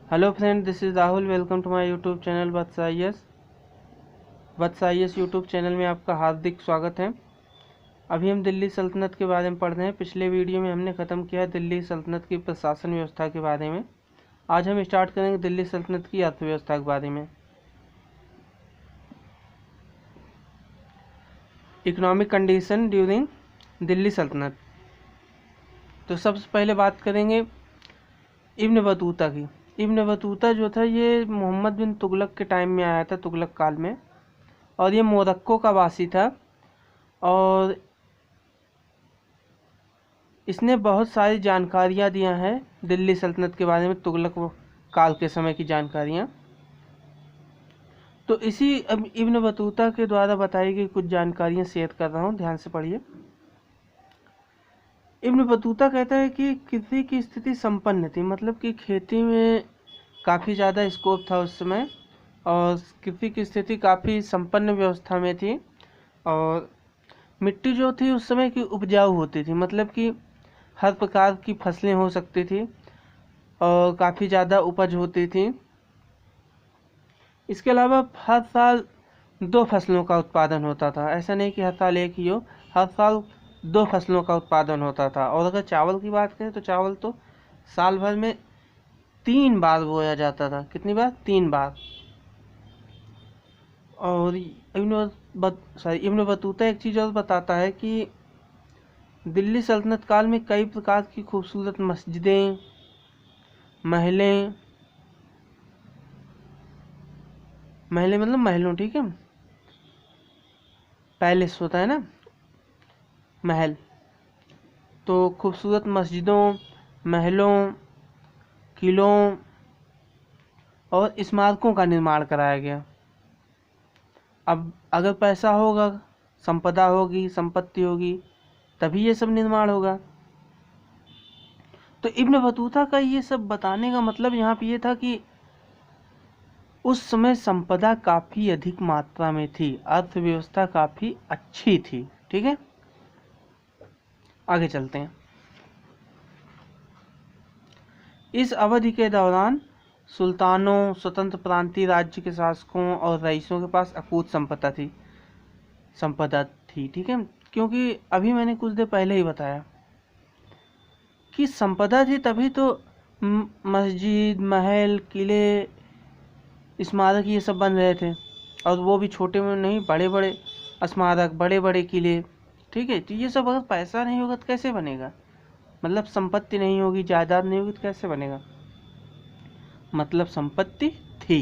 Hello friend, this is Rahul. Welcome to my YouTube channel Vats I S YouTube channel में आपका हार्दिक स्वागत है। अभी हम दिल्ली सल्तनत के बारे में पढ़ रहे हैं। पिछले वीडियो में हमने ख़त्म किया दिल्ली सल्तनत की प्रशासन व्यवस्था के बारे में। आज हम स्टार्ट करेंगे दिल्ली सल्तनत की अर्थव्यवस्था के बारे में। इकोनॉमिक कंडीशन ड्यूरिंग दिल्ली सल्तनत। तो सबसे पहले बात करेंगे इब्न बतूता की। इब्न बतूता जो था ये मोहम्मद बिन तुगलक के टाइम में आया था, तुगलक काल में, और ये मोरक्को का वासी था। और इसने बहुत सारी जानकारियाँ दिया हैं दिल्ली सल्तनत के बारे में, तुगलक काल के समय की जानकारियाँ। तो इसी अब इब्न बतूता के द्वारा बताई गई कुछ जानकारियाँ शेयर कर रहा हूँ, ध्यान से पढ़िए। इब्न बतूता कहता है कि कृषि की स्थिति संपन्न थी, मतलब कि खेती में काफ़ी ज़्यादा स्कोप था उस समय, और कृषि की स्थिति काफ़ी संपन्न व्यवस्था में थी। और मिट्टी जो थी उस समय की उपजाऊ होती थी, मतलब कि हर प्रकार की फसलें हो सकती थी और काफ़ी ज़्यादा उपज होती थी। इसके अलावा हर साल 2 फसलों का उत्पादन होता था, ऐसा नहीं कि हर साल एक ही हो, हर साल 2 फसलों का उत्पादन होता था। और अगर चावल की बात करें तो चावल तो साल भर में 3 बार बोया जाता था। कितनी बार? 3 बार। और इब्न बतूता एक चीज़ और बताता है कि दिल्ली सल्तनत काल में कई प्रकार की खूबसूरत मस्जिदें, महलें मतलब महलों, ठीक है, पैलेस होता है ना, महल। तो खूबसूरत मस्जिदों, महलों, किलों और स्मारकों का निर्माण कराया गया। अब अगर पैसा होगा, संपदा होगी, संपत्ति होगी, तभी ये सब निर्माण होगा। तो इब्न बतूता का ये सब बताने का मतलब यहाँ पे ये था कि उस समय संपदा काफ़ी अधिक मात्रा में थी, अर्थव्यवस्था काफ़ी अच्छी थी। ठीक है, आगे चलते हैं। इस अवधि के दौरान सुल्तानों, स्वतंत्र प्रांतीय राज्य के शासकों और रईसों के पास अकूत संपदा थी। ठीक है, क्योंकि अभी मैंने कुछ देर पहले ही बताया कि संपदा थी, तभी तो मस्जिद, महल, किले, स्मारक ये सब बन रहे थे। और वो भी छोटे में नहीं, बड़े बड़े स्मारक, बड़े बड़े किले। ठीक है, तो ये सब अगर पैसा नहीं होगा तो कैसे बनेगा? मतलब संपत्ति नहीं होगी, जायदाद नहीं होगी तो कैसे बनेगा? मतलब संपत्ति थी।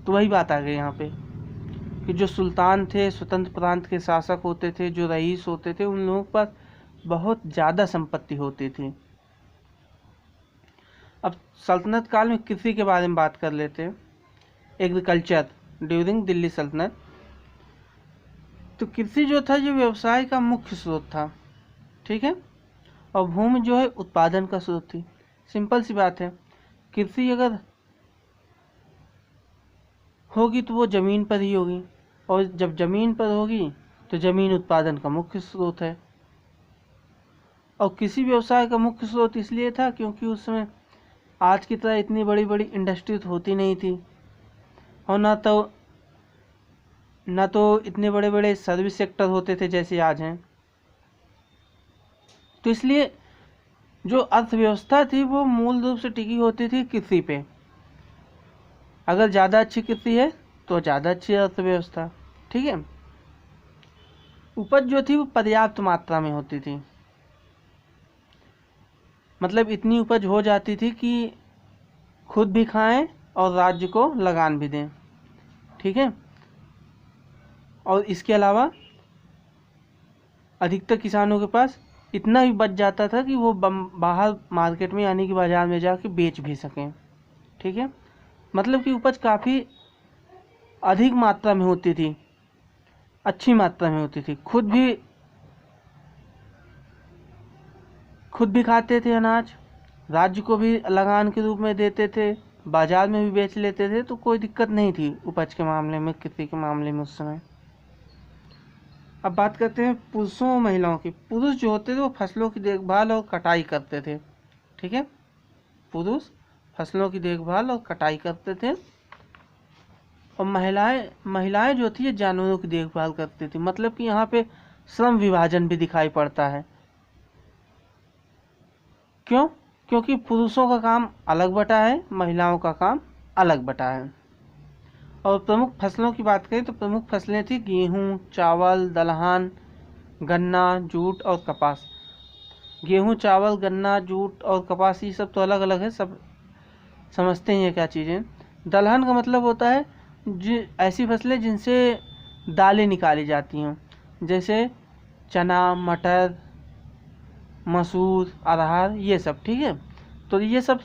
तो वही बात आ गई यहाँ पे कि जो सुल्तान थे, स्वतंत्र प्रांत के शासक होते थे, जो रईस होते थे, उन लोगों पर बहुत ज़्यादा संपत्ति होती थी। अब सल्तनत काल में कृषि के बारे में बात कर लेते हैं। एग्रीकल्चर ड्यूरिंग दिल्ली सल्तनत। तो कृषि जो था ये व्यवसाय का मुख्य स्रोत था। ठीक है, और भूमि जो है उत्पादन का स्रोत थी। सिंपल सी बात है, कृषि अगर होगी तो वो ज़मीन पर ही होगी, और जब ज़मीन पर होगी तो ज़मीन उत्पादन का मुख्य स्रोत है। और कृषि व्यवसाय का मुख्य स्रोत इसलिए था क्योंकि उस समय आज की तरह इतनी बड़ी बड़ी इंडस्ट्री होती नहीं थी, और ना तो इतने बड़े बड़े सर्विस सेक्टर होते थे जैसे आज हैं। तो इसलिए जो अर्थव्यवस्था थी वो मूल रूप से टिकी होती थी कृषि पे। अगर ज़्यादा अच्छी कृषि है तो ज़्यादा अच्छी अर्थव्यवस्था। ठीक है, उपज जो थी वो पर्याप्त मात्रा में होती थी, मतलब इतनी उपज हो जाती थी कि खुद भी खाएं और राज्य को लगान भी दें। ठीक है, और इसके अलावा अधिकतर किसानों के पास इतना ही बच जाता था कि वो बाहर मार्केट में यानी कि बाज़ार में जाके बेच भी सकें। ठीक है, मतलब कि उपज काफ़ी अधिक मात्रा में होती थी, अच्छी मात्रा में होती थी। खुद भी खाते थे अनाज, राज्य को भी लगान के रूप में देते थे, बाज़ार में भी बेच लेते थे। तो कोई दिक्कत नहीं थी उपज के मामले में, कृषि के मामले में उस समय। अब बात करते हैं पुरुषों और महिलाओं की। पुरुष जो होते थे वो फसलों की देखभाल और कटाई करते थे। ठीक है, पुरुष फसलों की देखभाल और कटाई करते थे। और महिलाएं जो थी ये जानवरों की देखभाल करती थी। मतलब कि यहाँ पे श्रम विभाजन भी दिखाई पड़ता है। क्यों? क्योंकि पुरुषों का काम अलग बटा है, महिलाओं का काम अलग बटा है। और प्रमुख फसलों की बात करें तो प्रमुख फसलें थी गेहूं, चावल, दलहन, गन्ना, जूट और कपास। गेहूं, चावल, गन्ना, जूट और कपास ये सब तो अलग अलग है, सब समझते हैं ये क्या चीज़ें। दलहन का मतलब होता है ऐसी फसलें जिनसे दालें निकाली जाती हैं, जैसे चना, मटर, मसूर, अरहर, ये सब। ठीक है, तो ये सब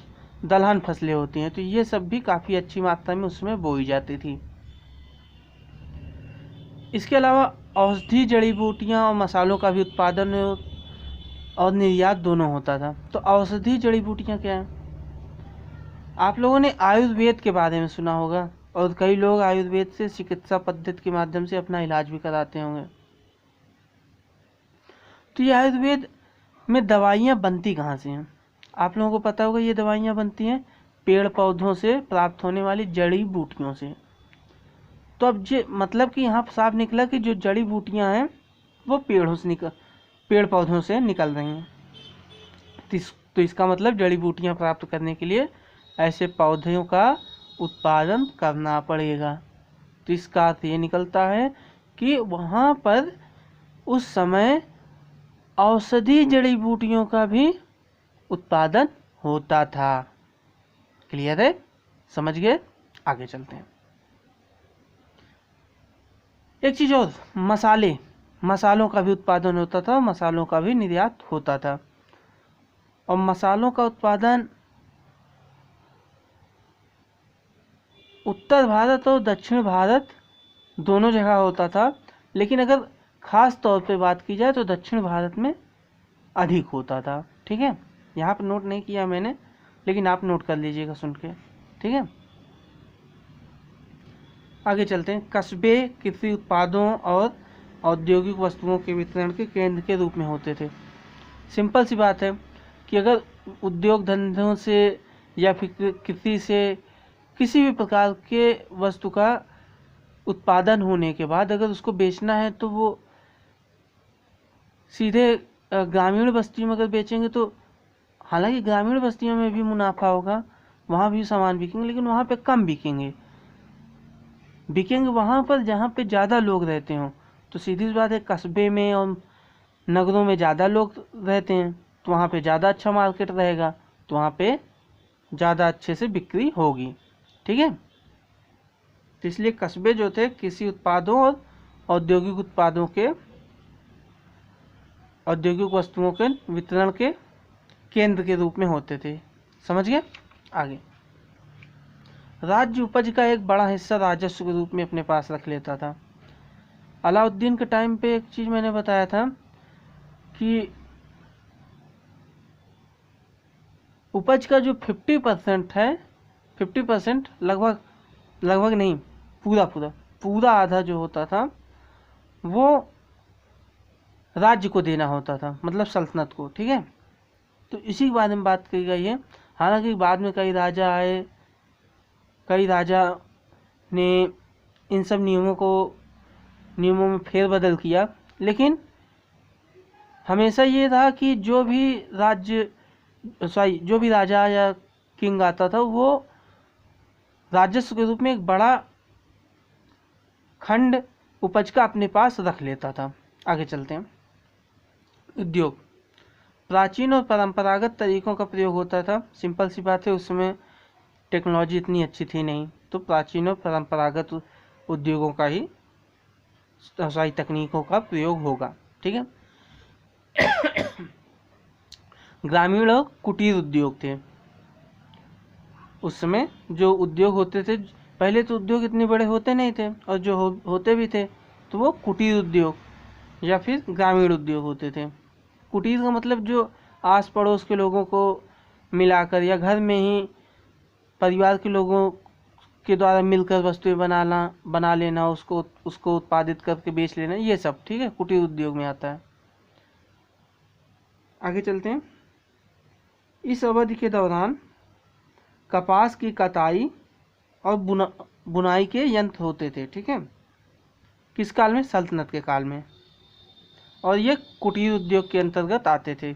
दलहन फसलें होती हैं। तो ये सब भी काफ़ी अच्छी मात्रा में उसमें बोई जाती थी। इसके अलावा औषधि, जड़ी बूटियाँ और मसालों का भी उत्पादन और निर्यात दोनों होता था। तो औषधि, जड़ी बूटियाँ क्या है? आप लोगों ने आयुर्वेद के बारे में सुना होगा, और कई लोग आयुर्वेद से चिकित्सा पद्धति के माध्यम से अपना इलाज भी कराते होंगे। तो ये आयुर्वेद में दवाइयाँ बनती कहाँ से हैं? आप लोगों को पता होगा ये दवाइयाँ बनती हैं पेड़ पौधों से प्राप्त होने वाली जड़ी बूटियों से। तो अब ये मतलब कि यहाँ साफ निकला कि जो जड़ी बूटियाँ हैं वो पेड़ पौधों से निकल रही हैं। तो इसका मतलब जड़ी बूटियाँ प्राप्त करने के लिए ऐसे पौधों का उत्पादन करना पड़ेगा। तो इसका अर्थ ये निकलता है कि वहाँ पर उस समय औषधि जड़ी बूटियों का भी उत्पादन होता था। क्लियर है? समझ गए? आगे चलते हैं। एक चीज़ और, मसालों का भी उत्पादन होता था, मसालों का भी निर्यात होता था। और मसालों का उत्पादन उत्तर भारत और दक्षिण भारत दोनों जगह होता था, लेकिन अगर खास तौर पे बात की जाए तो दक्षिण भारत में अधिक होता था। ठीक है, यहाँ पर नोट नहीं किया मैंने, लेकिन आप नोट कर लीजिएगा सुन के। ठीक है, आगे चलते हैं। कस्बे कृषि उत्पादों और औद्योगिक वस्तुओं के वितरण के केंद्र के रूप में होते थे। सिंपल सी बात है कि अगर उद्योग धंधों से या फिर कृषि से किसी भी प्रकार के वस्तु का उत्पादन होने के बाद अगर उसको बेचना है तो वो सीधे ग्रामीण बस्तियों में अगर बेचेंगे तो हालांकि ग्रामीण बस्तियों में भी मुनाफा होगा, वहाँ भी सामान बिकेंगे, लेकिन वहाँ पे कम बिकेंगे वहाँ पर जहाँ पे ज़्यादा लोग रहते हों। तो सीधी सी बात है, कस्बे में और नगरों में ज़्यादा लोग रहते हैं तो वहाँ पे ज़्यादा अच्छा मार्केट रहेगा, तो वहाँ पे ज़्यादा अच्छे से बिक्री होगी। ठीक है, तो इसलिए कस्बे जो थे कृषि उत्पादों और औद्योगिक वस्तुओं के वितरण के केंद्र के रूप में होते थे। समझ गए? आगे, राज्य उपज का एक बड़ा हिस्सा राजस्व के रूप में अपने पास रख लेता था। अलाउद्दीन के टाइम पे एक चीज़ मैंने बताया था कि उपज का जो 50% है, 50% लगभग नहीं, पूरा आधा जो होता था वो राज्य को देना होता था, मतलब सल्तनत को। ठीक है, तो इसी के बारे में बात की गई है। हालांकि बाद में कई राजा ने इन सब नियमों में फेरबदल किया, लेकिन हमेशा ये रहा कि जो भी राजा या किंग आता था वो राजस्व के रूप में एक बड़ा खंड उपज का अपने पास रख लेता था। आगे चलते हैं। उद्योग, प्राचीन और परंपरागत तरीकों का प्रयोग होता था। सिंपल सी बात है, उस समय टेक्नोलॉजी इतनी अच्छी थी नहीं, तो प्राचीन और परंपरागत उद्योगों का ही सारी तकनीकों का प्रयोग होगा। ठीक है, ग्रामीण और कुटीर उद्योग थे। उस समय जो उद्योग होते थे, पहले तो उद्योग इतने बड़े होते नहीं थे, और जो होते भी थे तो वो कुटीर उद्योग या फिर ग्रामीण उद्योग होते थे। कुटीर का मतलब जो आस पड़ोस के लोगों को मिलाकर या घर में ही परिवार के लोगों के द्वारा मिलकर वस्तुएं बना लेना, उसको उत्पादित करके बेच लेना, ये सब। ठीक है, कुटीर उद्योग में आता है। आगे चलते हैं। इस अवधि के दौरान कपास की कताई और बुनाई के यंत्र होते थे। ठीक है, किस काल में? सल्तनत के काल में। और ये कुटीर उद्योग के अंतर्गत आते थे।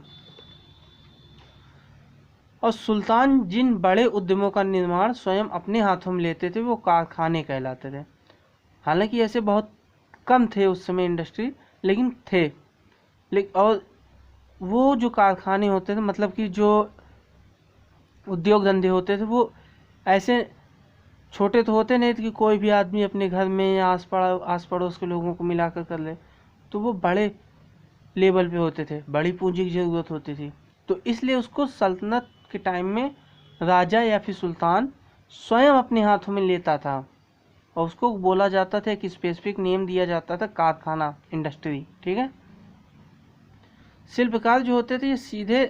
और सुल्तान जिन बड़े उद्यमों का निर्माण स्वयं अपने हाथों में लेते थे वो कारखाने कहलाते थे। हालांकि ऐसे बहुत कम थे उस समय इंडस्ट्री, लेकिन थे। और वो जो कारखाने होते थे, मतलब कि जो उद्योग धंधे होते थे, वो ऐसे छोटे तो होते नहीं थे कि कोई भी आदमी अपने घर में या आस पड़ोस के लोगों को मिलाकर कर ले। तो वो बड़े लेवल पे होते थे, बड़ी पूंजी की ज़रूरत होती थी। तो इसलिए उसको सल्तनत के टाइम में राजा या फिर सुल्तान स्वयं अपने हाथों में लेता था, और उसको बोला जाता था, एक स्पेसिफिक नेम दिया जाता था, कारखाना, इंडस्ट्री। ठीक है। शिल्पकार जो होते थे ये सीधे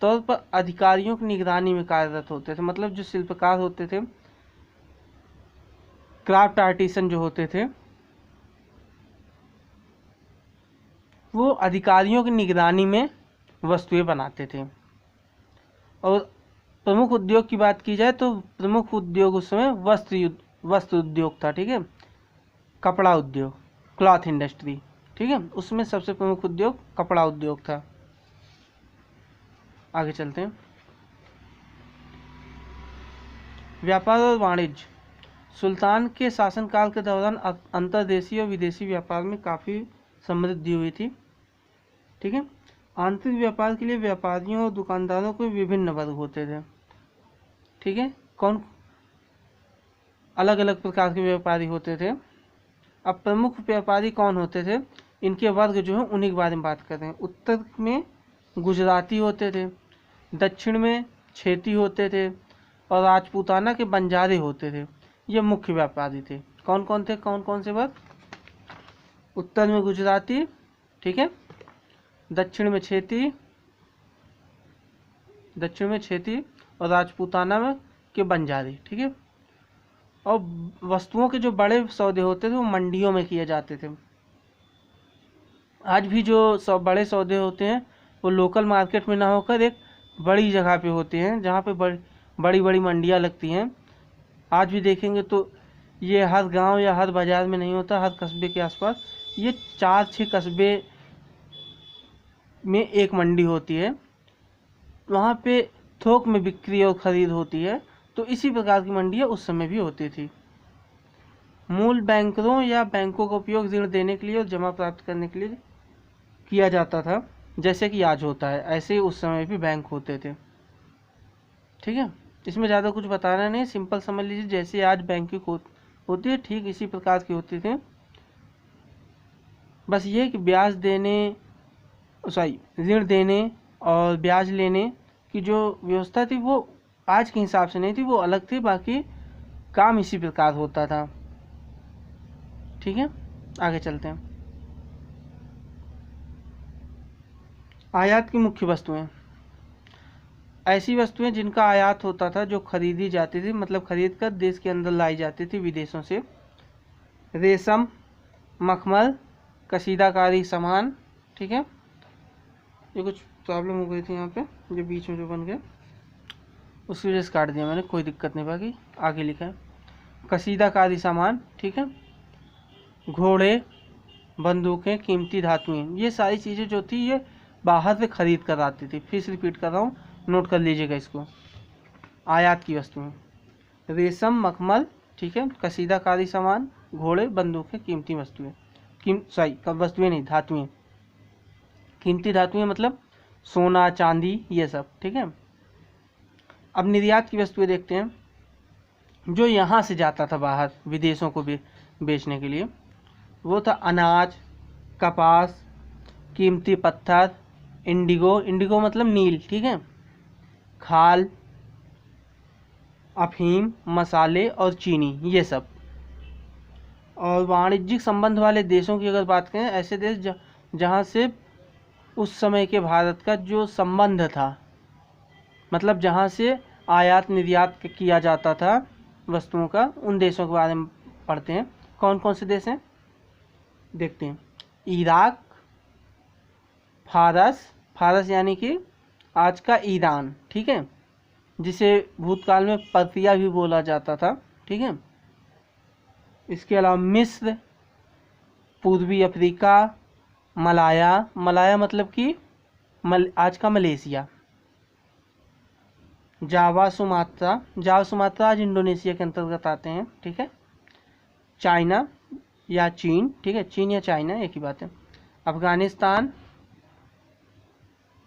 तौर पर अधिकारियों की निगरानी में कार्यरत होते थे। मतलब जो शिल्पकार होते थे, क्राफ्ट आर्टिसन जो होते थे, वो अधिकारियों की निगरानी में वस्तुएं बनाते थे। और प्रमुख उद्योग की बात की जाए तो प्रमुख उद्योग उस समय वस्त्र उद्योग था। ठीक है, कपड़ा उद्योग, क्लॉथ इंडस्ट्री। ठीक है, उसमें सबसे प्रमुख उद्योग कपड़ा उद्योग था। आगे चलते हैं। व्यापार और वाणिज्य। सुल्तान के शासनकाल के दौरान अंतर्देशीय और विदेशी व्यापार में काफ़ी समृद्धि हुई थी। ठीक है, आंतरिक व्यापार के लिए व्यापारियों और दुकानदारों के विभिन्न वर्ग होते थे। ठीक है, कौन अलग अलग प्रकार के व्यापारी होते थे। अब प्रमुख व्यापारी कौन होते थे, इनके वर्ग जो है उन्हीं के बारे में बात कर रहे हैं। उत्तर में गुजराती होते थे, दक्षिण में क्षेत्री होते थे, और राजपूताना के बंजारे होते थे। ये मुख्य व्यापारी थे। कौन कौन थे, कौन कौन से वर्ग? उत्तर में गुजराती, ठीक है, दक्षिण में क्षेत्री और राजपूताना में के बंजारे। ठीक है। और वस्तुओं के जो बड़े सौदे होते थे वो मंडियों में किए जाते थे। आज भी जो बड़े सौदे होते हैं वो लोकल मार्केट में ना होकर एक बड़ी जगह पे होते हैं, जहाँ पे बड़ी बड़ी मंडियाँ लगती हैं। आज भी देखेंगे तो ये हर गांव या हर बाज़ार में नहीं होता, हर कस्बे के आसपास ये 4-6 कस्बे में एक मंडी होती है। वहाँ पे थोक में बिक्री और ख़रीद होती है। तो इसी प्रकार की मंडियाँ उस समय भी होती थी। मूल बैंकरों या बैंकों का उपयोग ऋण देने के लिए और जमा प्राप्त करने के लिए किया जाता था, जैसे कि आज होता है, ऐसे ही उस समय भी बैंक होते थे। ठीक है, इसमें ज़्यादा कुछ बताना नहीं, सिंपल समझ लीजिए जैसे आज बैंकिंग होती है ठीक इसी प्रकार की होती थी। बस ये कि ऋण देने और ब्याज लेने की जो व्यवस्था थी वो आज के हिसाब से नहीं थी, वो अलग थी। बाकी काम इसी प्रकार होता था। ठीक है, आगे चलते हैं। आयात की मुख्य वस्तुएं। ऐसी वस्तुएं जिनका आयात होता था, जो खरीदी जाती थी, मतलब खरीद कर देश के अंदर लाई जाती थी विदेशों से। रेशम, मखमल, कशीदाकारी सामान। ठीक है, ये कुछ प्रॉब्लम हो गई थी यहाँ पे, जो बीच में जो बन गया उसकी वजह से काट दिया मैंने, कोई दिक्कत नहीं। बाकी आगे लिखा है कशीदाकारी सामान। ठीक है, घोड़े, बंदूकें, कीमती धातुएं, ये सारी चीज़ें जो थी ये बाहर से खरीद कर आती थी। फिर से रिपीट कर रहा हूँ, नोट कर लीजिएगा इसको। आयात की वस्तुएं रेशम, मखमल, ठीक है, कशीदाकारी सामान, घोड़े, बंदूकें, कीमती वस्तुएं, वस्तुएं नहीं, धातुएं। कीमती धातुएं मतलब सोना, चांदी, ये सब। ठीक है, अब निर्यात की वस्तुएं देखते हैं, जो यहाँ से जाता था बाहर विदेशों को बेचने के लिए। वो था अनाज, कपास, कीमती पत्थर, इंडिगो मतलब नील, ठीक है, खाल, अफीम, मसाले और चीनी, ये सब। और वाणिज्यिक संबंध वाले देशों की अगर बात करें, ऐसे देश जहाँ से उस समय के भारत का जो संबंध था, मतलब जहाँ से आयात निर्यात किया जाता था वस्तुओं का, उन देशों के बारे में पढ़ते हैं। कौन कौन से देश हैं देखते हैं। इराक, फारस यानी कि आज का ईरान, ठीक है, जिसे भूतकाल में पर्सिया भी बोला जाता था। ठीक है, इसके अलावा मिस्र, पूर्वी अफ्रीका, मलाया, मलाया मतलब कि आज का Malaysia, Java Sumatra, Java Sumatra आज इंडोनेशिया के अंतर्गत आते हैं। ठीक है, चाइना या चीन, ठीक है, चीन या चाइना एक ही बात है, अफगानिस्तान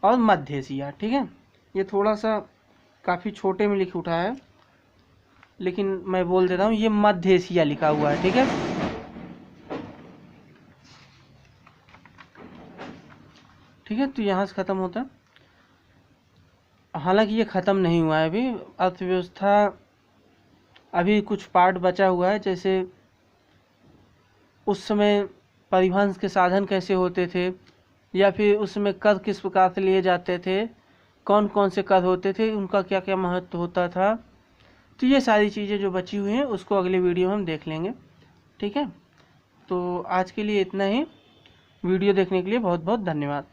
और मध्य एशिया। ठीक है, ये थोड़ा सा काफ़ी छोटे में लिख उठा है, लेकिन मैं बोल देता हूँ, ये मध्य एशिया लिखा हुआ है। ठीक है, ठीक है, तो यहाँ से ख़त्म होता है। हालांकि ये ख़त्म नहीं हुआ है अभी, अर्थव्यवस्था अभी कुछ पार्ट बचा हुआ है, जैसे उस समय परिवहन के साधन कैसे होते थे, या फिर उसमें कर किस प्रकार से लिए जाते थे, कौन कौन से कर होते थे, उनका क्या क्या महत्व होता था। तो ये सारी चीज़ें जो बची हुई हैं उसको अगले वीडियो में हम देख लेंगे। ठीक है, तो आज के लिए इतना ही। वीडियो देखने के लिए बहुत बहुत धन्यवाद।